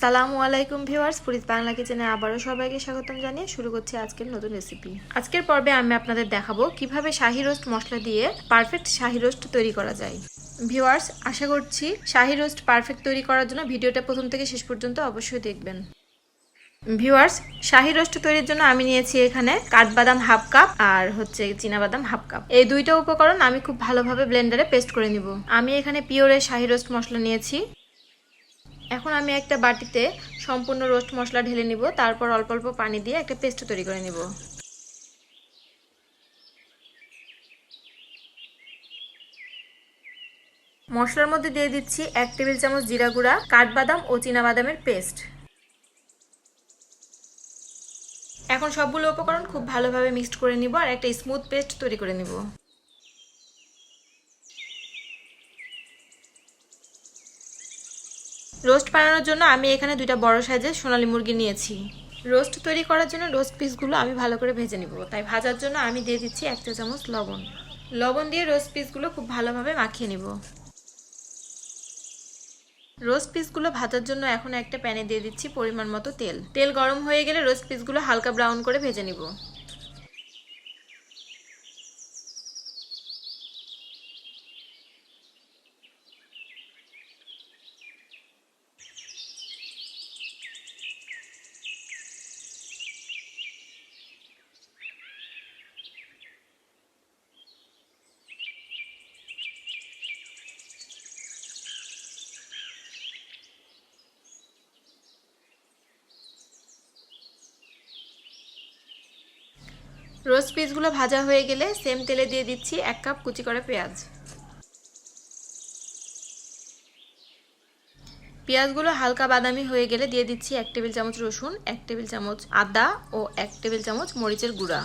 আসসালামু আলাইকুম viewers, foodies Bangla কিচেনে আবারও সবাইকে স্বাগতম জানিয়ে শুরু করছি আজকের নতুন রেসিপি। আজকের পর্বে আমি আপনাদের দেখাবো কিভাবে শাহী রোস্ট মশলা দিয়ে পারফেক্ট শাহী রোস্ট তৈরি করা যায়। ভিউয়ার্স, আশা করছি শাহী রোস্ট পারফেক্ট তৈরি করার জন্য ভিডিওটা প্রথম থেকে শেষ পর্যন্ত অবশ্যই দেখবেন। ভিউয়ার্স, শাহী রোস্ট তৈরির জন্য আমি নিয়েছি এখানে কাঠবাদাম হাফ কাপ আর চীনাবাদাম হাফ কাপ। এই দুইটা উপকরণ আমি খুব ভালোভাবে ব্লেন্ডারে পেস্ট করে নিব। আমি এখানে পিওরের শাহী রোস্ট মশলা নিয়েছি। এখন আমি একটা বাটিতে সম্পূর্ণ রোস্ট মশলা ঢেলে নিব, তারপর অল্প অল্প পানি দিয়ে একটা পেস্ট তৈরি করে নিব। মশলার মধ্যে দিয়ে দিচ্ছি 1 টেবিল চামচ জিরা গুঁড়া, কাঠবাদাম ও চীনাবাদামের পেস্ট। এখন সবগুলো উপকরণ খুব ভালোভাবে মিক্সড করে নিব আর একটা স্মুথ পেস্ট তৈরি করে নিব। রোস্ট বানানোর জন্য আমি এখানে দুইটা বড় সাইজের সোনালী মুরগি নিয়েছি। রোস্ট তৈরি করার জন্য রোস্ট পিসগুলো আমি ভালো করে ভেজে নিব, তাই ভাজার জন্য আমি দিয়ে দিচ্ছি 1 চা চামচ লবণ। লবণ দিয়ে রোস্ট পিসগুলো খুব ভালোভাবে মাখিয়ে নিব। রোস্ট পিসগুলো ভাজার জন্য এখন একটা প্যানে দিয়ে দিচ্ছি পরিমাণ মতো তেল। তেল গরম হয়ে গেলে রোস্ট পিসগুলো হালকা ব্রাউন করে ভেজে নিব। রোস্ট পিসগুলো ভাজা হয়ে গেলে সেম তেলে দিয়ে দিচ্ছি 1 কাপ কুচি করা পেঁয়াজ। পেঁয়াজগুলো হালকা বাদামি হয়ে গেলে দিয়ে দিচ্ছি 1 টেবিল চামচ রসুন, 1 টেবিল চামচ আদা ও 1 টেবিল চামচ মরিচের গুঁড়া।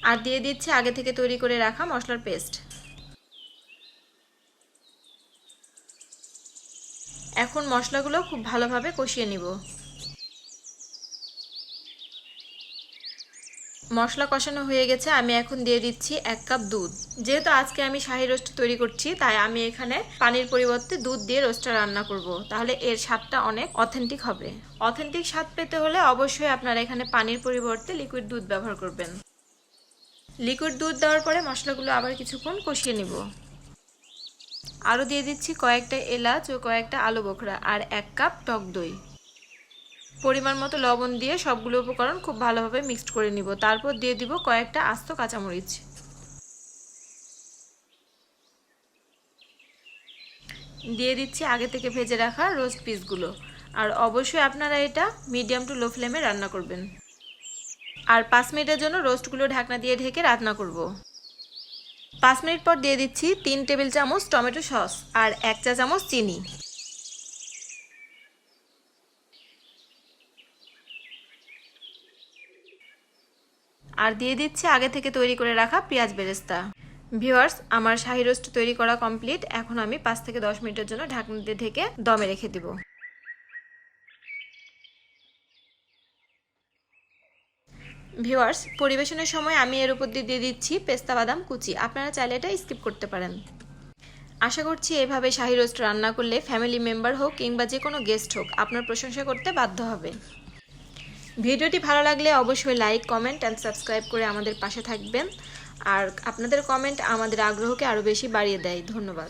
আর দিয়ে দিচ্ছি আগে থেকে তৈরি করে রাখা মশলার পেস্ট। এখন মশলাগুলো খুব ভালোভাবে কষিয়ে নিব। মশলা কষানো হয়ে গেছে, আমি এখন দিয়ে দিচ্ছি 1 কাপ দুধ। যেহেতু আজকে আমি শাহী রোস্ট তৈরি করছি, তাই আমি এখানে পানির পরিবর্তে দুধ দিয়ে রোস্টটা রান্না করব, তাহলে এর স্বাদটা অনেক অথেন্টিক হবে। অথেন্টিক স্বাদ পেতে হলে অবশ্যই আপনারা এখানে পানির পরিবর্তে লিকুইড দুধ ব্যবহার করবেন। লিকুইড দুধ দেওয়ার পরে মশলাগুলো আবার কিছুক্ষণ কষিয়ে নিব। আরও দিয়ে দিচ্ছি কয়েকটা এলাচ ও কয়েকটা আলু বোখরা আর 1 কাপ টক দই। পরিমাণ মতো লবণ দিয়ে সবগুলো উপকরণ খুব ভালোভাবে মিক্সড করে নিব। তারপর দিয়ে দিব কয়েকটা আস্ত কাঁচামরিচ। দিয়ে দিচ্ছি আগে থেকে ভেজে রাখা রোস্ট পিসগুলো। আর অবশ্যই আপনারা এটা মিডিয়াম টু লো ফ্লেমে রান্না করবেন। আর 5 মিনিটের জন্য রোস্টগুলো ঢাকনা দিয়ে ঢেকে রান্না করব। 5 মিনিট পর দিয়ে দিচ্ছি 3 টেবিল চামচ টমেটো সস আর 1 চা চামচ চিনি। আর দিয়ে দিচ্ছি আগে থেকে তৈরি করে রাখা পেঁয়াজ বেরেস্তা। ভিউয়ার্স, আমার শাহী রোস্ট তৈরি করা কমপ্লিট। এখন আমি 5 থেকে 10 মিনিটের জন্য ঢাকনা দিয়ে ঢেকে দমে রেখে দিব। ভিউয়ার্স, পরিবেশনের সময় আমি এর উপর দিয়ে দিচ্ছি পেস্তা বাদাম কুচি। আপনারা চাইলে এটা স্কিপ করতে পারেন। আশা করছি এভাবে শাহী রোস্ট রান্না করলে ফ্যামিলি মেম্বার হোক কিংবা যে কোনো গেস্ট হোক আপনার প্রশংসা করতে বাধ্য হবে। ভিডিওটি ভালো লাগলে অবশ্যই লাইক, কমেন্ট অ্যান্ড সাবস্ক্রাইব করে আমাদের পাশে থাকবেন। আর আপনাদের কমেন্ট আমাদের আগ্রহকে আরও বেশি বাড়িয়ে দেয়। ধন্যবাদ।